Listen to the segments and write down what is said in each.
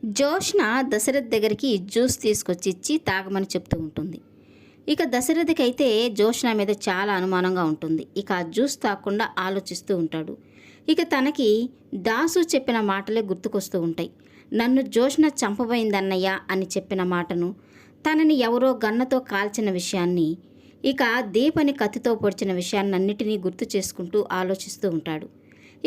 జోష్న దశరథ్ దగ్గరికి జ్యూస్ తీసుకొచ్చి ఇచ్చి తాగమని చెప్తూ ఉంటుంది. ఇక దశరథకి అయితే జోష్న మీద చాలా అనుమానంగా ఉంటుంది. ఇక ఆ జ్యూస్ తాగకుండా ఆలోచిస్తూ ఉంటాడు. ఇక తనకి దాసు చెప్పిన మాటలే గుర్తుకొస్తూ ఉంటాయి. నన్ను జోష్న చంపబోయిందన్నయ్య అని చెప్పిన మాటను, తనని ఎవరో గన్నతో కాల్చిన విషయాన్ని, ఇక దీపని కత్తితో పొడిచిన విషయాన్నన్నిటినీ గుర్తు చేసుకుంటూ ఆలోచిస్తూ ఉంటాడు.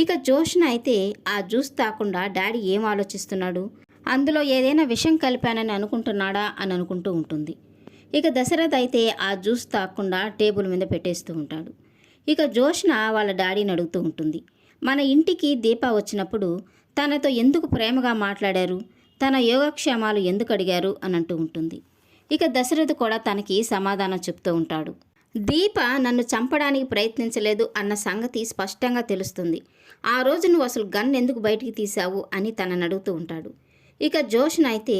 ఇక జోష్న అయితే ఆ జ్యూస్ తాగకుండా డాడీ ఏం ఆలోచిస్తున్నాడు, అందులో ఏదైనా విషం కలిపానని అనుకుంటున్నాడా అని అనుకుంటూ ఉంటుంది. ఇక దశరథ్ అయితే ఆ జ్యూస్ తాగకుండా టేబుల్ మీద పెట్టేస్తూ ఉంటాడు. ఇక జోష్న వాళ్ళ డాడీని అడుగుతూ ఉంటుంది. మన ఇంటికి దీప వచ్చినప్పుడు తనతో ఎందుకు ప్రేమగా మాట్లాడారు, తన యోగక్షేమాలు ఎందుకు అడిగారు అని అంటూ ఉంటుంది. ఇక దశరథ్ కూడా తనకి సమాధానం చెప్తూ ఉంటాడు. దీప నన్ను చంపడానికి ప్రయత్నించలేదు అన్న సంగతి స్పష్టంగా తెలుస్తుంది. ఆ రోజు నువ్వు అసలు గన్ ఎందుకు బయటికి తీశావు అని తనని అడుగుతూ ఉంటాడు. ఇక జోష్న అయితే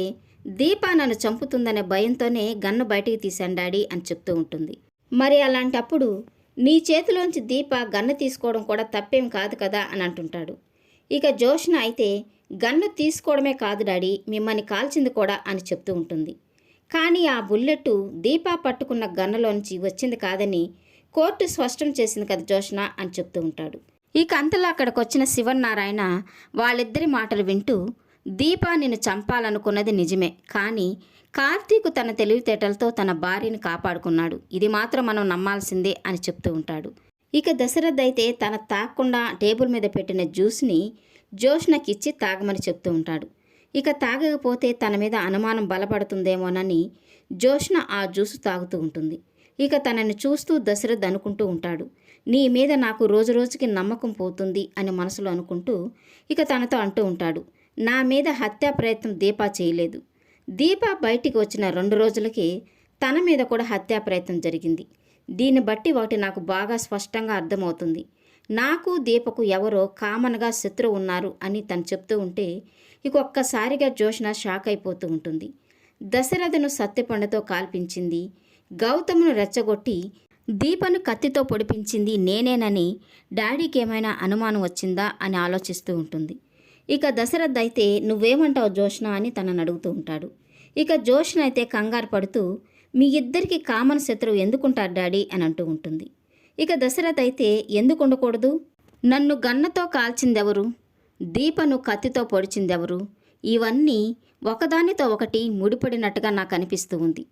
దీప నన్ను చంపుతుందనే భయంతోనే గన్ను బయటికి తీశాను డాడీ అని చెప్తూ ఉంటుంది. మరి అలాంటప్పుడు నీ చేతిలోంచి దీప గన్ను తీసుకోవడం కూడా తప్పేం కాదు కదా అని అంటుంటాడు. ఇక జోష్న అయితే గన్ను తీసుకోవడమే కాదు డాడీ, మిమ్మల్ని కాల్చింది కూడా అని చెప్తూ ఉంటుంది. కానీ ఆ బుల్లెట్ దీప పట్టుకున్న గన్నులోంచి వచ్చింది కాదని కోర్టు స్పష్టం చేసింది కదా జోష్న అని చెప్తూ ఉంటాడు. ఇక అంతలో అక్కడికి వచ్చిన శివనారాయణ వాళ్ళిద్దరి మాటలు వింటూ, దీప నిన్ను చంపాలనుకున్నది నిజమే, కానీ కార్తీక్ తన తెలివితేటలతో తన భార్యని కాపాడుకున్నాడు, ఇది మాత్రం మనం నమ్మాల్సిందే అని చెప్తూ ఉంటాడు. ఇక దశరథ్ అయితే తన తాగకుండా టేబుల్ మీద పెట్టిన జ్యూస్ని జోష్నకిచ్చి తాగమని చెప్తూ ఉంటాడు. ఇక తాగకపోతే తన మీద అనుమానం బలపడుతుందేమోనని జోష్న ఆ జ్యూసు తాగుతూ ఉంటుంది. ఇక తనని చూస్తూ దశరథ్ అనుకుంటూ ఉంటాడు, నీ మీద నాకు రోజురోజుకి నమ్మకం పోతుంది అని మనసులో అనుకుంటూ ఇక తనతో అంటూ ఉంటాడు, నా మీద హత్యా ప్రయత్నం దీప చేయలేదు. దీప బయటికి వచ్చిన 2 రోజులకే తన మీద కూడా హత్యా ప్రయత్నం జరిగింది. దీన్ని బట్టి ఒకటి నాకు బాగా స్పష్టంగా అర్థమవుతుంది, నాకు దీపకు ఎవరో కామన్గా శత్రువు ఉన్నారు అని తను చెప్తూ ఉంటే ఇక ఒక్కసారిగా జోష్న షాక్ అయిపోతూ ఉంటుంది. దశరథను సత్యపండుతో కాల్పించింది, గౌతమ్ను రెచ్చగొట్టి దీపను కత్తితో పొడిపించింది నేనేనని డాడీకి ఏమైనా అనుమానం వచ్చిందా అని ఆలోచిస్తూ ఉంటుంది. ఇక దశరథ్ అయితే నువ్వేమంటావు జోష్న అని తనని అడుగుతూ ఉంటాడు. ఇక జోష్న అయితే కంగారు పడుతూ, మీ ఇద్దరికి కామన్ శత్రువు ఎందుకుంటారు డాడీ అని అంటూ ఉంటుంది. ఇక దశరథ్ అయితే ఎందుకు ఉండకూడదు, నన్ను గన్నతో కాల్చిందెవరు, దీపను కత్తితో పొడిచిందెవరు, ఇవన్నీ ఒకదానితో ఒకటి ముడిపడినట్టుగా నాకు అనిపిస్తూ ఉంది.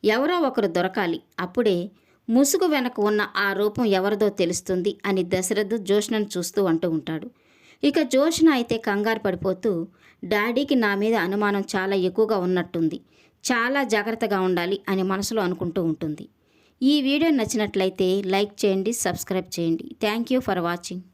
ఎవరో ఒకరు దొరకాలి, అప్పుడే ముసుగు వెనక ఉన్న ఆ రూపం ఎవరిదో తెలుస్తుంది అని దశరథ్ జోష్నను చూస్తూ అంటూ ఉంటాడు. ఇక జోష్న అయితే కంగారు పడిపోతూ, డాడీకి నా మీద అనుమానం చాలా ఎక్కువగా ఉన్నట్టుంది, చాలా జాగ్రత్తగా ఉండాలి అని మనసులో అనుకుంటూ ఉంటుంది. ఈ వీడియో నచ్చినట్లయితే లైక్ చేయండి, సబ్స్క్రైబ్ చేయండి. Thank you for watching.